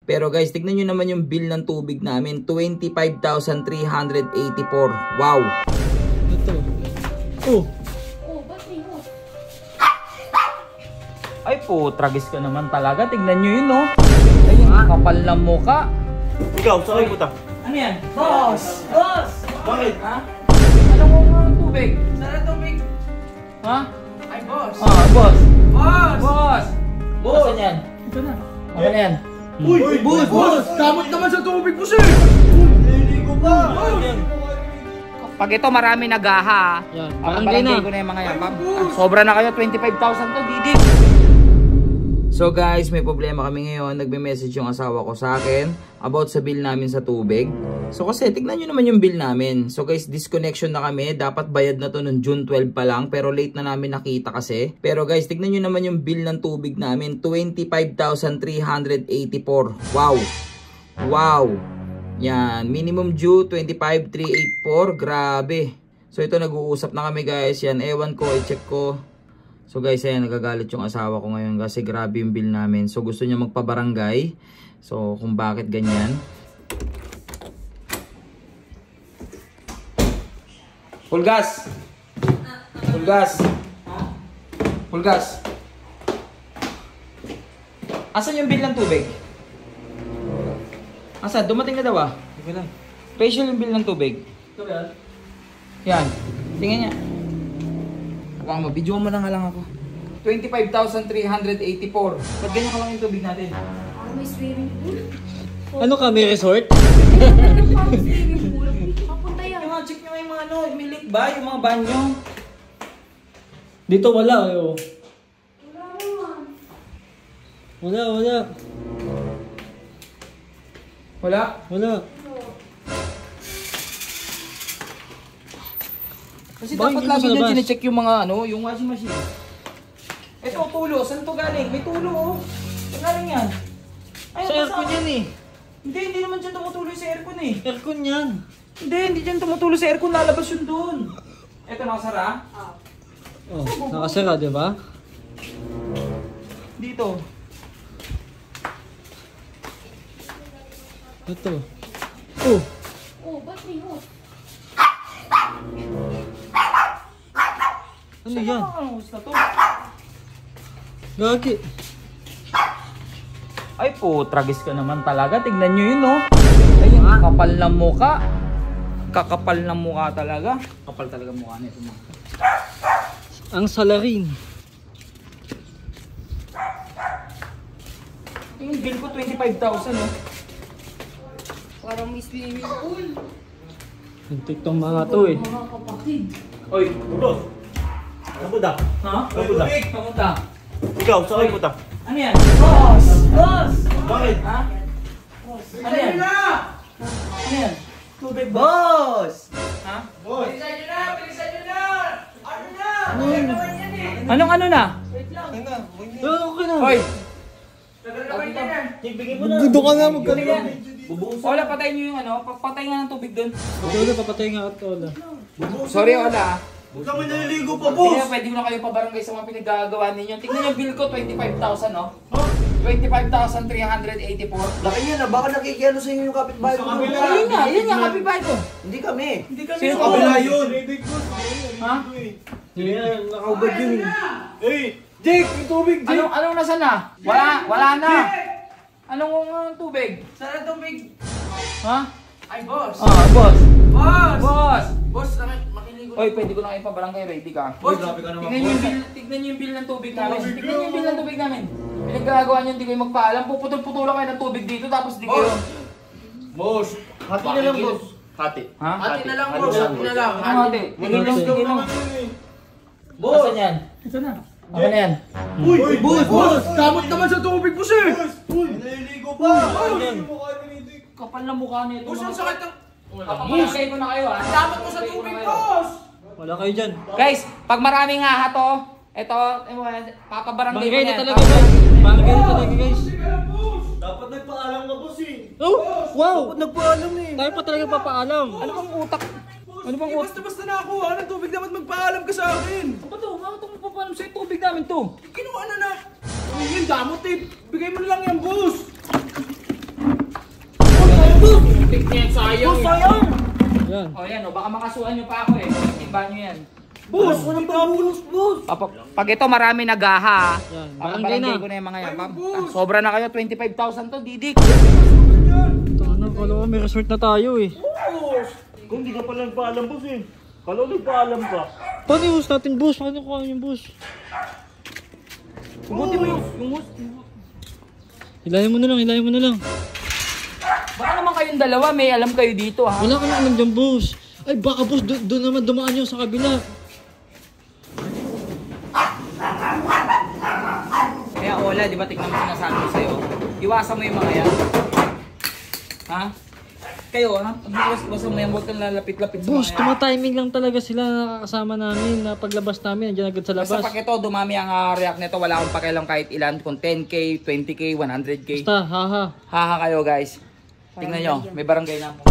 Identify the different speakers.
Speaker 1: Pero guys, tignan nyo naman yung bill ng tubig namin. 25,384. Wow.
Speaker 2: Ito. Oh.
Speaker 1: Ay po, tragis ka naman talaga. Tignan nyo yun, no? Ay, kapal na mukha.
Speaker 3: Ikaw, saan kayo puta?
Speaker 1: Ano yan? Boss! Boss!
Speaker 3: Bakit?
Speaker 1: Ha? Anong tubig?
Speaker 4: Saan tubig?
Speaker 1: Ha?
Speaker 4: Ay, boss!
Speaker 1: Boss!
Speaker 4: Boss!
Speaker 1: Boss!
Speaker 4: Boss!
Speaker 1: Saan yan? Ito na. Ano yan?
Speaker 3: Uy! Boss!
Speaker 4: Boss! Damot naman sa tubig mo, sir!
Speaker 3: Naliligo pa!
Speaker 1: Pag ito marami nagaha,
Speaker 2: Yan,
Speaker 1: barangay ko na yung mga yan. Sobra na kayo, 25,000 to, didik. So guys, may problema kami ngayon. Nagme-message yung asawa ko sa akin about sa bill namin sa tubig. So kasi tignan nyo naman yung bill namin. So guys, disconnection na kami. Dapat bayad na to noong June 12 pa lang. Pero late na namin nakita kasi. Pero guys, tignan nyo naman yung bill ng tubig namin. 25,384. Wow. Wow. Yan. Minimum due 25,384. Grabe. So ito nag-uusap na kami guys. Yan. Ewan ko. I-check ko. So guys, ayan, nagagalit yung asawa ko ngayon kasi grabe yung bill namin. So gusto niya magpabarangay. So kung bakit ganyan. Full gas! Full gas! Full gas! Asan yung bill ng tubig? Asan? Dumating na daw ah.
Speaker 2: Ito lang.
Speaker 1: Facial yung bill ng tubig.
Speaker 2: Ito yan.
Speaker 1: Yan. Tingnan niya. Huwag mo, video mo na nga lang ako. 25,384. Ba't ganyan ka lang yung tubig natin?
Speaker 5: May swimming pool.
Speaker 2: Ano ka, may resort?
Speaker 5: Parang swimming pool. Papunta yan.
Speaker 1: Yung mga check nyo yung mga ano, may leak ba? Yung mga banyo?
Speaker 2: Dito wala, oh.
Speaker 5: Wala naman.
Speaker 2: Wala, wala.
Speaker 1: Wala?
Speaker 2: Wala.
Speaker 1: Kasi
Speaker 2: Bakit
Speaker 1: dapat
Speaker 2: hindi mo
Speaker 1: lagi
Speaker 2: sa
Speaker 1: din
Speaker 2: labas?
Speaker 1: sinecheck yung mga ano, yung washing machine. Ito, tulo. Saan to galing? May tulo oh. Saan galing yan? Ay,
Speaker 2: Sa aircon yan eh.
Speaker 1: Hindi naman dyan tumutuloy sa aircon eh.
Speaker 2: Aircon yan.
Speaker 1: Hindi dyan tumutuloy sa aircon. Lalabas yun doon. Ito, nakasara.
Speaker 2: Oh, nakasara, di ba?
Speaker 1: Dito.
Speaker 2: Ito. Oh.
Speaker 5: Oh, ba't may hose?
Speaker 2: Ano yan?
Speaker 1: Ano na to?
Speaker 2: Gagi.
Speaker 1: Ay po, tragis ka naman talaga. Tignan nyo yun, no? Ay, yung kapal na mukha. Kakapal na mukha talaga. Kapal talaga mukha nito, no?
Speaker 2: Ang salarin.
Speaker 1: Yung bill ko, 25,000, no?
Speaker 5: Parang may swimming pool.
Speaker 2: Hintik tong mga to eh.
Speaker 5: Mga kapatid.
Speaker 1: Oy,
Speaker 3: Boss! Saan puta?
Speaker 1: ha?
Speaker 3: Kapunta.
Speaker 1: Kamunta.
Speaker 3: Ikaw, saan kayo puta?
Speaker 1: Ano yan? Boss! Boss!
Speaker 3: Bakit?
Speaker 1: Ha? Ano yan? Ano yan? Tubig, boss! Ha?
Speaker 3: Boss!
Speaker 4: Bilisan nyo na! Bilisan nyo na! Ano na? Ano naman yan eh?
Speaker 1: Anong ano na?
Speaker 2: Okay na.
Speaker 1: Hoy!
Speaker 4: Tagal naman yan eh.
Speaker 3: Bigyan mo na!
Speaker 2: Gundo ka na magkano.
Speaker 1: Ola, patay nyo yung ano? Patay nga ng tubig doon.
Speaker 2: Ola, papatay nga at Ola.
Speaker 1: Sorry, Ola.
Speaker 3: Huwag kami naliligo pa,
Speaker 1: Hindi
Speaker 3: boss!
Speaker 1: na, pwede ko na kayo pabarangay sa mga pinagagawa ninyo. Tignan yung bill ko, 25,000, no? 25,384.
Speaker 6: Laki niya na, baka nakikiano sa inyo yung kapitbahay ko.
Speaker 1: Ayun nga, kapitbahay ko.
Speaker 6: Hindi kami.
Speaker 3: Hindi kami
Speaker 1: Sino
Speaker 3: sa
Speaker 1: ka?
Speaker 3: kabila yun!
Speaker 1: Ha?
Speaker 2: Hindi na, nakaubad yun eh.
Speaker 3: Hey! Jake! Yung tubig, Jake!
Speaker 1: Anong nasan na? Wala na. Anong tubig?
Speaker 4: Saan ang tubig?
Speaker 1: Ha?
Speaker 4: Ay, boss!
Speaker 1: Boss.
Speaker 4: Boss!
Speaker 1: Boss.
Speaker 4: Boss, makiligo na.
Speaker 1: Oy, pwede ko na kayo pabarangay, ready ka?
Speaker 4: Boss!
Speaker 3: Grabe ka naman,
Speaker 1: Tignan nyo yung bill ng tubig namin. Tignan nyo yung bill ng tubig namin. Pinagkagawa nyo, hindi kayo magpaalam. Puputol-putulan kayo ng tubig dito, tapos di kayo...
Speaker 3: Boss! Hati na lang, boss! Hati.
Speaker 1: Ha?
Speaker 4: Hati na lang, boss. Hati na lang.
Speaker 1: Ano ate? Tignan nyo, tignan nyo.
Speaker 4: Boss!
Speaker 1: Asan yan? Ito na. Ako na yan.
Speaker 3: Uy! Boss! Boss!
Speaker 4: Damot naman sa tubig mo, sir!
Speaker 3: Uy! Naliligo pa!
Speaker 1: Kapal na mukha nito.
Speaker 4: Boss, ang sakit ng...
Speaker 1: Papabarangay ko na kayo, ha?
Speaker 4: Ang damot mo sa tubig, boss!
Speaker 2: Wala kayo dyan.
Speaker 1: Guys, pag maraming nga to, ito, papabarangay ko
Speaker 2: Barangay
Speaker 1: na
Speaker 2: na
Speaker 1: yan.
Speaker 2: talaga guys. Barangay na talaga guys.
Speaker 3: Dapat nagpaalam na, boss eh!
Speaker 2: Oh! Wow!
Speaker 6: Nagpaalam eh.
Speaker 2: Tayo pa talaga papaalam.
Speaker 1: Ano bang utak? Ano bang utak?
Speaker 4: Basta-basta nakakuha ng tubig, dapat magpaalam ka sa akin!
Speaker 1: Ano ba to? Bakit itong papalam sa'yo tubig namin to?
Speaker 4: Kinuha na na! Ano yun, damot eh! Bigay mo na lang yan, boss!
Speaker 3: na yan, sayang.
Speaker 6: Boss, sayang!
Speaker 2: Yan.
Speaker 1: O yan, o, baka makasuhan nyo pa ako eh. Timba nyo yan.
Speaker 6: Boss, walang pabulus, boss!
Speaker 1: Pag ito marami nagaha,
Speaker 2: Yan,
Speaker 1: barangay
Speaker 2: barangay na.
Speaker 1: ko na yung mga yan. Sobra na kayo, 25,000 to, Didik.
Speaker 2: Ano, kala ko may resort na tayo eh.
Speaker 3: Kung hindi ka pa nagpaalam, boss eh. Kala ko nagpaalam ka.
Speaker 2: Paano yung host natin, boss? Paano kuha yung boss?
Speaker 1: Buti mo yung host.
Speaker 2: Hilahin mo na lang, hilahin mo na lang.
Speaker 1: Baka naman kayong dalawa, may alam kayo dito ha.
Speaker 2: Wala ka na alam dyan, boss. Ay, baka boss, doon naman dumaan yung sa kabila.
Speaker 1: Kaya Ola, di ba tignan mo sinasabi ko sa'yo? Iwasan mo yung mga yan. Ha? Kayo ha? Iwasan mo yan, huwag kang lalapit-lapit sa
Speaker 2: Boss,
Speaker 1: mga yan.
Speaker 2: tumatiming lang talaga sila na nakakasama namin na paglabas namin, nandiyan agad sa
Speaker 1: Basta
Speaker 2: labas.
Speaker 1: pag ito, dumami ang react nito, wala akong pakialam kahit ilan, kung 10k, 20k, 100k.
Speaker 2: Basta, haha.
Speaker 1: Haha kayo guys. Tingnan nyo, may barangay na po.